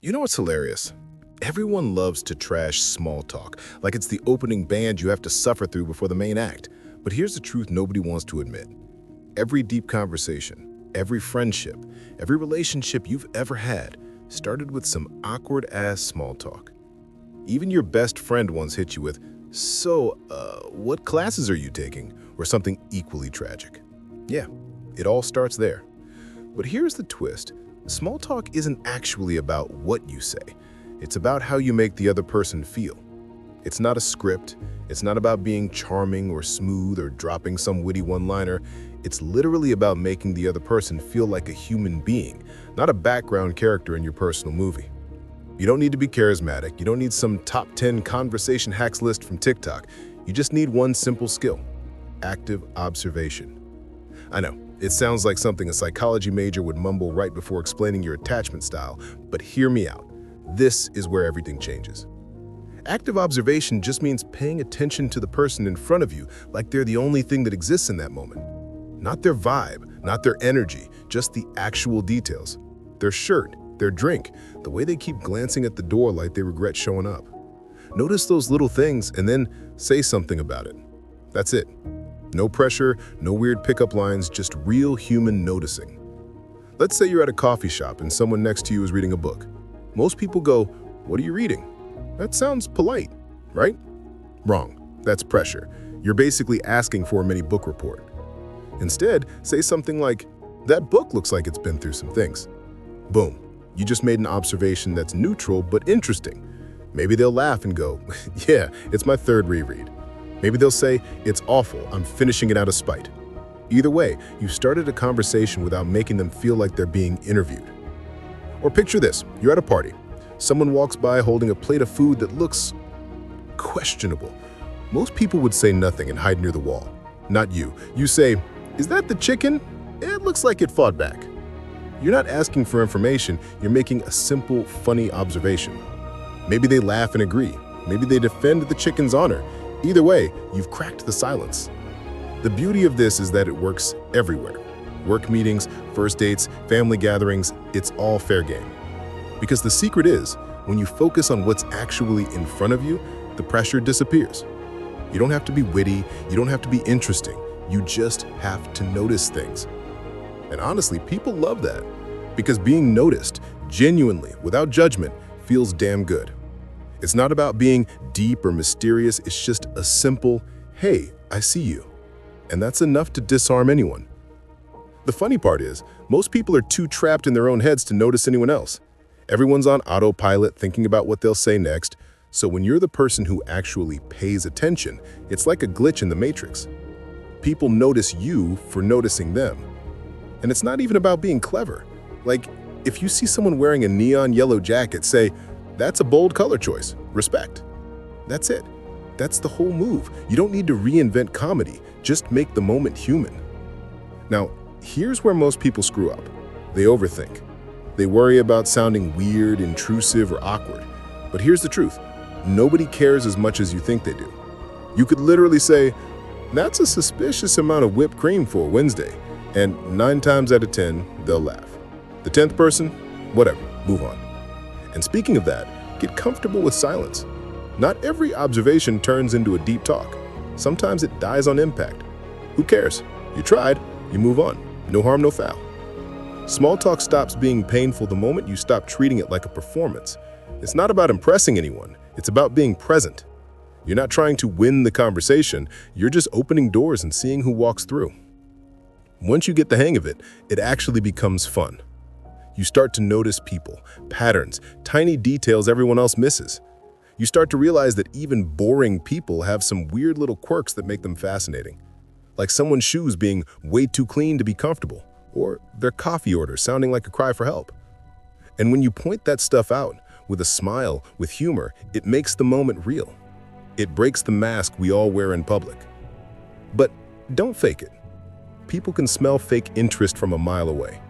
You know what's hilarious? Everyone loves to trash small talk, like it's the opening band you have to suffer through before the main act. But here's the truth nobody wants to admit. Every deep conversation, every friendship, every relationship you've ever had started with some awkward-ass small talk. Even your best friend once hit you with, what classes are you taking? Or something equally tragic. Yeah, it all starts there. But here's the twist. Small talk isn't actually about what you say. It's about how you make the other person feel. It's not a script. It's not about being charming or smooth or dropping some witty one-liner. It's literally about making the other person feel like a human being, not a background character in your personal movie. You don't need to be charismatic. You don't need some top 10 conversation hacks list from TikTok. You just need one simple skill: active observation. I know, it sounds like something a psychology major would mumble right before explaining your attachment style, but hear me out. This is where everything changes. Active observation just means paying attention to the person in front of you like they're the only thing that exists in that moment. Not their vibe, not their energy, just the actual details. Their shirt, their drink, the way they keep glancing at the door like they regret showing up. Notice those little things and then say something about it. That's it. No pressure, no weird pickup lines, just real human noticing. Let's say you're at a coffee shop and someone next to you is reading a book. Most people go, "What are you reading?" That sounds polite, right? Wrong. That's pressure. You're basically asking for a mini book report. Instead, say something like, "That book looks like it's been through some things." Boom. You just made an observation that's neutral but interesting. Maybe they'll laugh and go, "Yeah, it's my third reread." Maybe they'll say, "It's awful, I'm finishing it out of spite." Either way, you started a conversation without making them feel like they're being interviewed. Or picture this, you're at a party. Someone walks by holding a plate of food that looks questionable. Most people would say nothing and hide near the wall. Not you. You say, "Is that the chicken? It looks like it fought back." You're not asking for information, you're making a simple, funny observation. Maybe they laugh and agree. Maybe they defend the chicken's honor. Either way, you've cracked the silence. The beauty of this is that it works everywhere. Work meetings, first dates, family gatherings, it's all fair game. Because the secret is, when you focus on what's actually in front of you, the pressure disappears. You don't have to be witty, you don't have to be interesting, you just have to notice things. And honestly, people love that. Because being noticed, genuinely, without judgment, feels damn good. It's not about being deep or mysterious, it's just a simple, "Hey, I see you." And that's enough to disarm anyone. The funny part is, most people are too trapped in their own heads to notice anyone else. Everyone's on autopilot thinking about what they'll say next, so when you're the person who actually pays attention, it's like a glitch in the matrix. People notice you for noticing them. And it's not even about being clever. Like, if you see someone wearing a neon yellow jacket, say, "That's a bold color choice. Respect." That's it. That's the whole move. You don't need to reinvent comedy. Just make the moment human. Now, here's where most people screw up. They overthink. They worry about sounding weird, intrusive, or awkward. But here's the truth. Nobody cares as much as you think they do. You could literally say, "That's a suspicious amount of whipped cream for a Wednesday." And 9 times out of 10, they'll laugh. The 10th person, whatever, move on. And speaking of that, get comfortable with silence. Not every observation turns into a deep talk. Sometimes it dies on impact. Who cares? You tried, you move on. No harm, no foul. Small talk stops being painful the moment you stop treating it like a performance. It's not about impressing anyone, it's about being present. You're not trying to win the conversation, you're just opening doors and seeing who walks through. Once you get the hang of it, it actually becomes fun. You start to notice people, patterns, tiny details everyone else misses. You start to realize that even boring people have some weird little quirks that make them fascinating. Like someone's shoes being way too clean to be comfortable, or their coffee order sounding like a cry for help. And when you point that stuff out, with a smile, with humor, it makes the moment real. It breaks the mask we all wear in public. But don't fake it. People can smell fake interest from a mile away.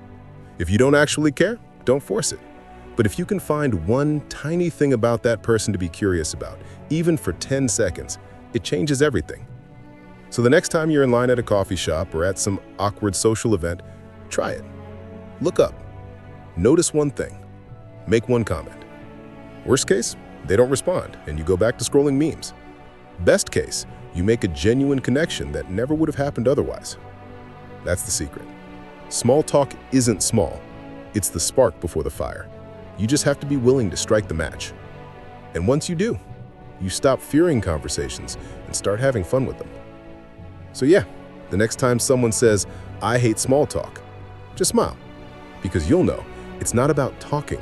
If you don't actually care, don't force it. But if you can find one tiny thing about that person to be curious about, even for 10 seconds, it changes everything. So the next time you're in line at a coffee shop or at some awkward social event, try it. Look up. Notice one thing. Make one comment. Worst case, they don't respond, and you go back to scrolling memes. Best case, you make a genuine connection that never would have happened otherwise. That's the secret. Small talk isn't small. It's the spark before the fire. You just have to be willing to strike the match. And once you do, you stop fearing conversations and start having fun with them. So yeah, the next time someone says, "I hate small talk," just smile, because you'll know it's not about talking,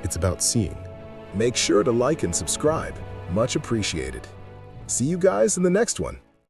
it's about seeing. Make sure to like and subscribe. Much appreciated. See you guys in the next one.